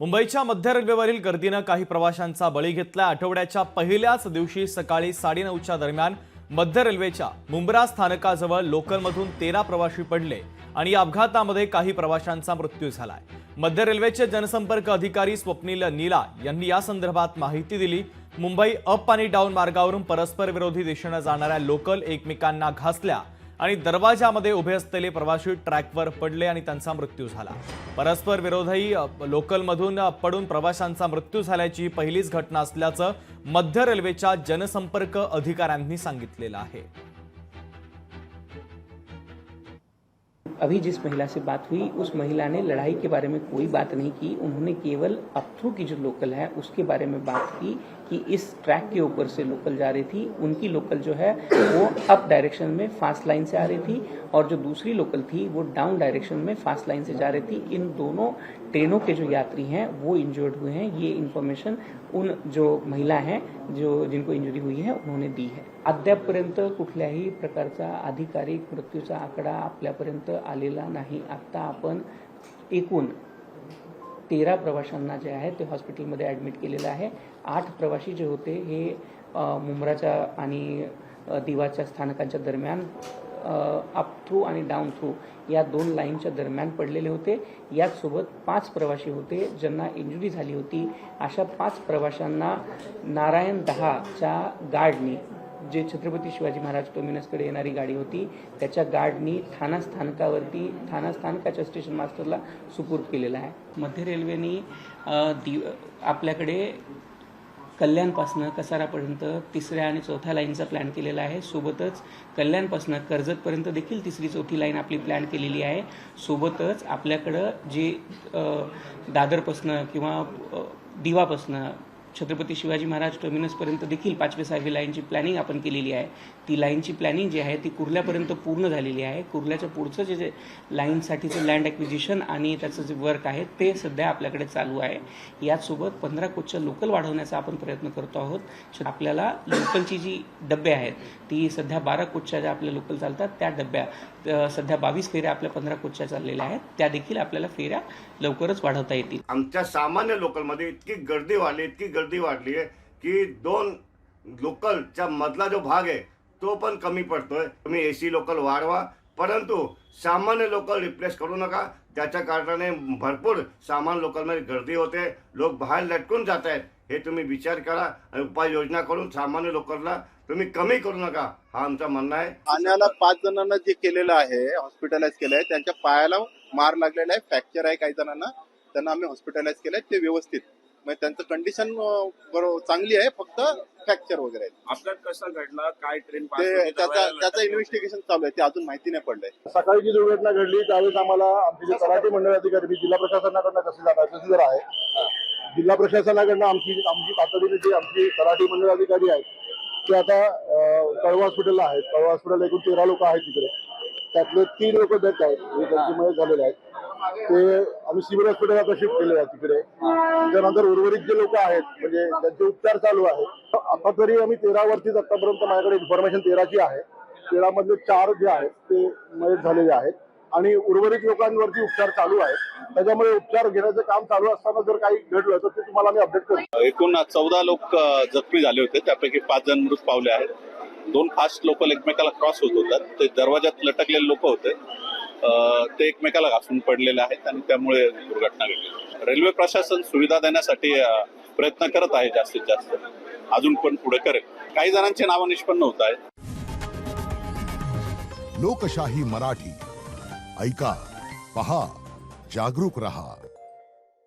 मुंबईच्या मध्य रेल्वेवरील गर्दीनं काही प्रवाशांचा बळी घेतला। आठवड्याच्या पहिल्याच दिवशी सकाळी 9:30च्या दरम्यान मध्य रेल्वेच्या मुंब्रा स्थानकाजवळ लोकलमधून 13 प्रवासी पडले आणि या अपघातामध्ये काही प्रवाशांचा मृत्यू झालाय। मध्य रेल्वेचे जनसंपर्क अधिकारी स्वप्नील नीला यांनी या संदर्भात माहिती दिली। मुंबई अप आणि डाऊन मार्गावरून परस्पर विरोधी दिशेने जाणाऱ्या लोकल एकमेकांना घासल्या आणि दरवाजामध्ये उभे असलेले प्रवासी ट्रॅकवर पडले आणि त्यांचा मृत्यू झाला। परस्पर विरोधी लोकलमधून पडून प्रवाशांचा मृत्यू झाल्याची ही पहिलीच घटना असल्याचं मध्य रेल्वेच्या जनसंपर्क अधिकाऱ्यांनी सांगितलेलं आहे। अभी जिस महिला से बात हुई उस महिला ने लड़ाई के बारे में कोई बात नहीं की। उन्होंने केवल अप थ्रू की जो लोकल है उसके बारे में बात की कि इस ट्रैक के ऊपर से लोकल जा रही थी, उनकी लोकल जो है वो अप डायरेक्शन में फास्ट लाइन से आ रही थी और जो दूसरी लोकल थी वो डाउन डायरेक्शन में फास्ट लाइन से जा रही थी। इन दोनों ट्रेनों के जो यात्री हैं वो इंजर्ड हुए हैं। ये इन्फॉर्मेशन उन जो महिला हैं जिनको इंजुरी हुई है उन्होंने दी है। अद्यापपर्यंत कुठल्याही प्रकारचा अधिकारिक मृत्यूचा आकडा आपल्यापर्यंत आलेला नाही। आता आपण एकूण 13 प्रवाशांना जे आहे ते हॉस्पिटलमध्ये ॲडमिट केलेलं आहे। 8 प्रवासी जे होते हे मुंब्राच्या आणि दिवाच्या स्थानकांच्या दरम्यान अप थ्रू आणि डाऊन थ्रू या 2 लाईनच्या दरम्यान पडलेले होते। याचसोबत 5 प्रवासी होते ज्यांना इंजुरी झाली होती। अशा 5 प्रवाशांना नारायण 10च्या गार्डनी जे छत्रपती शिवाजी महाराज टर्मिनसकडे येणारी गाडी होती त्याच्या गार्डनी ठाणा स्थानकाच्या स्टेशन मास्टरला सुपूर्द केलेला आहे। मध्य रेल्वेने आपल्याकडे कल्याणपासून कसारापर्यंत 3ऱ्या आणि 4थ्या लाईनचा प्लॅन केलेला आहे। सोबतच कल्याणपासून कर्जतपर्यंत देखील 3री 4थी लाईन आपली प्लॅन केलेली आहे। सोबतच आपल्याकडं जे दादरपासून किंवा दिवापासून छत्रपती शिवाजी महाराज टर्मिनसपर्यंत देखील 5वी 6वी लाईनची प्लॅनिंग आपण केलेली आहे। ती लाईनची प्लॅनिंग जी आहे ती कुर्ल्यापर्यंत पूर्ण झालेली आहे। कुर्ल्याच्या पुढचं जे लाईनसाठीचं लँड ॲक्विजिशन आणि त्याचं जे वर्क आहे ते सध्या आपल्याकडे चालू आहे। याचसोबत 15 कोचच्या लोकल वाढवण्याचा आपण प्रयत्न करतो आहोत। आपल्याला लोकलची जी डब्बे आहेत ती सध्या 12 कोचच्या ज्या आपल्या लोकल चालतात त्या डब्या सध्या 22 फेऱ्या आपल्या 15 कोचच्या चाललेल्या आहेत, त्या देखील आपल्याला फेऱ्या लवकरच वाढवता येतील। आमच्या सामान्य लोकलमध्ये इतकी गर्दी वाढली आहे की 2 लोकलच्या मधला जो भाग आहे तो पण कमी पडतोय। तुम्ही एसी लोकल वाढवा, परंतु सामान्य लोकल रिप्लेस करू नका। त्याच्या कारणाने भरपूर सामान्य लोकलमध्ये गर्दी होते, लोक बाहेर लटकून जात आहेत। हे तुम्ही विचार करा आणि उपाययोजना करून सामान्य लोकलला तुम्ही कमी करू नका, हा आमचा म्हणणं आहे। ठाण्याला 5 जणांना जे केलेलं आहे हॉस्पिटलाइज केलं आहे त्यांच्या पायाला मार लागलेला आहे, फ्रॅक्चर आहे। काही जणांना त्यांना आम्ही हॉस्पिटलाइज केलंय, ते व्यवस्थित म्हणजे त्यांचं कंडिशन बरोबर चांगली आहे, फक्त फ्रॅक्चर वगैरे आहे। अपघात कसा घडला, काय ट्रेन त्याचा इन्व्हेस्टिगेशन चालू आहे, ते अजून माहिती नाही पडलंय। सकाळी जी दुर्घटना घडली त्यावेळेस आम्हाला आमचे जे तलाठी मंडळ अधिकारी जिल्हा प्रशासनाकडनं तहसीलदार आहे, जिल्हा प्रशासनाकडनं आमची तातडीने जे आमची तलाठी मंडळ अधिकारी आहेत ते आता कळवा हॉस्पिटलला आहेत। कळवा हॉस्पिटलला एकूण 13 लोक आहेत तिकडे, त्यातले 3 लोक डेथ आहेत, त्यांची मयत झालेले आहेत। ते आम्ही सिव्हिल हॉस्पिटल आता शिफ्ट केले आहे तिकडे। त्यानंतर उर्वरित जे लोक आहेत म्हणजे त्यांचे उपचार चालू आहेत। आता तरी आम्ही 13 वरतीच आतापर्यंत माझ्याकडे इन्फॉर्मेशन 13ची आहे। 13 मधले 4 जे आहेत ते मयत झालेले आहेत आणि उर्वरित लोकांवरती उपचार चालू आहेत। त्याच्यामुळे उपचार घेण्याचं काम चालू असताना जर काही घडलं तर ते तुम्हाला आम्ही अपडेट करू। एकूण 14 लोक जखमी झाले होते, त्यापैकी 5 जण मृत पावले आहेत। 2 फास्ट लोकल एकमेकाला क्रॉस होत होतात, ते दरवाजात लटकलेले लोक होते, ते एकमेकाला घासून पडलेले आहेत आणि त्यामुळे दुर्घटना घडली। रेल्वे प्रशासन सुविधा देण्यासाठी प्रयत्न करत आहे, जास्तीत जास्त अजून पण पुढे करेल। काही जणांचे नावं निष्पन्न होत आहेत। लोकशाही मराठी ऐका, पहा, जागरूक रहा।